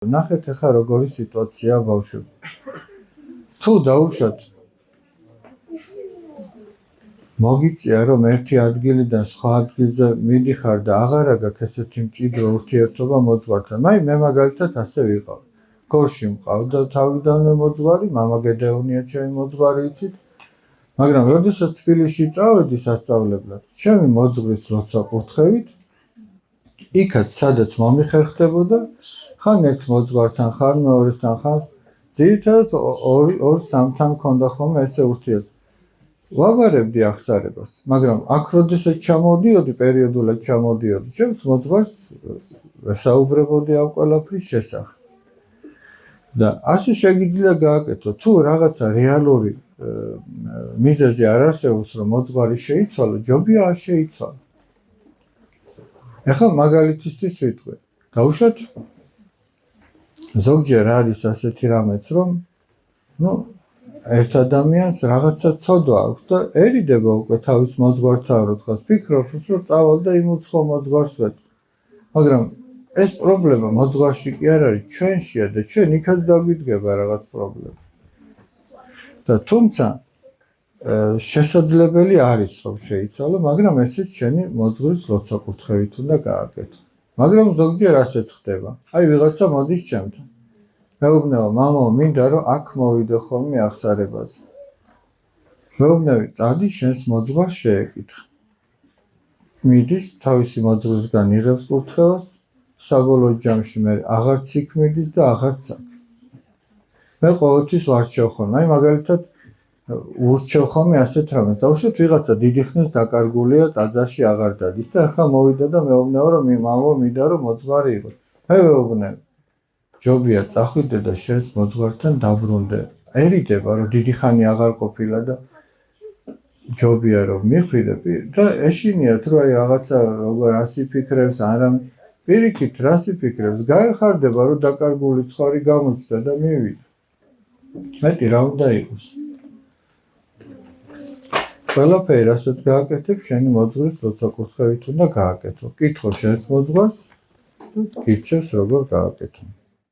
ნახეთ ახლა როგორი სიტუაციაა ბავშვები. თუ დაუშვათ მოგიწია რომ ერთი ადგილიდან სხვა ადგილზე მიდიხარ და აღარა გაქვს ესეთი მჭიდრო ურთიერთობა მოძღვართან. მე მაგალითად ასე ვიყავ. გორში მყავდა თავიდანვე მოძღვარი, მამა გედეონია ჩემი მოძღვარი იცით. მაგრამ როდესაც თბილისში წავედი სასწავლებლად, ჩემი მოძღვრის როცა კურთხევით, იქაც სადაც მომიხერხდებოდა, ხან ერთ მოძღვართან, ხან მეორესთან, ხან ძირითადად ორ-სამთან მქონდა ხოლმე ესე ურთიერთობა. ვაბარებდი აღსარებას, მაგრამ აქ როდესაც ჩამოვდიოდი, პერიოდულად ჩამოვდიოდი, ჩემს მოძღვარს ვესაუბრებოდი ამ ყველაფრის შესახებ. და ასე შეგიძლია გააკეთო, თუ რაღაცა რეალური მიზეზი არ არსებობს, რომ მოძღვარი შეიცვალო, ჯობია არ შეიცვალო. ეხლა მაგალითისთვის ვიტყვი. დაუშვათ ზოგჯერ არის ასეთი რამეც, რომ ერთ ადამიანს რაღაცა ცოდვა აქვს და ერიდება უკვე თავის მოძღვართან, რო თქვას, ფიქრობს, რომ წავალ და იმ უცხო მოძღვარს ვეთქვი. მაგრამ ეს პრობლემა მოძღვარში კი არ არის, ჩვენშია და ჩვენ იქაც დაგვიდგება რაღაც პრობლემა. და თუმცა შესაძლებელი არის, რომ შეიცვალო, მაგრამ ესეც შენი მოძღვრის ლოცვა-კურთხევით უნდა გააკეთო. მაგრამ ზოგჯერ ასეც ხდება. აი ვიღაცა მოდის ჩემთან. მეუბნება, მამო, მინდა რომ აქ მოვიდე ხოლმე აღსარებაზე. მეუბნები, წადი შენს მოძღვარს შეეკითხე. მიდის, თავისი მოძღვრისგან იღებს კურთხევას, საბოლოო ჯამში მე აღარც იქ მიდის და აღარც აქ. მე ყოველთვის ვარჩევ ხოლმე, აი მაგალითად ურჩევ ხოლმე ასეთ რამეს. დაუშვათ ვიღაცა დიდი ხნის დაკარგულია, ტაძარში აღარ დადის და ახლა მოვიდა და მეუბნება, რომ მამო, მინდა რომ მოძღვარი იყოს. მე ვეუბნები, ჯობია წახვიდე და შენს მოძღვართან დაბრუნდე. ერიდება, რომ დიდი ხანი აღარ ყოფილა და ჯობია რომ მიხვიდე და ეშინიათ, რომ აი რაღაცა როგორ ასე ფიქრებს, არა პირიქით რას იფიქრებს, გაეხარდება, რომ დაკარგული ცხარი გამოჩნდა და მივიდა. მეტი რა უნდა იყოს. ყველაფერი რასაც გააკეთებ, შენი მოძღვრის ლოცვა-კურთხევით უნდა გააკეთო. კითხო შენს მოძღვარს, გირჩევს როგორ გააკეთო.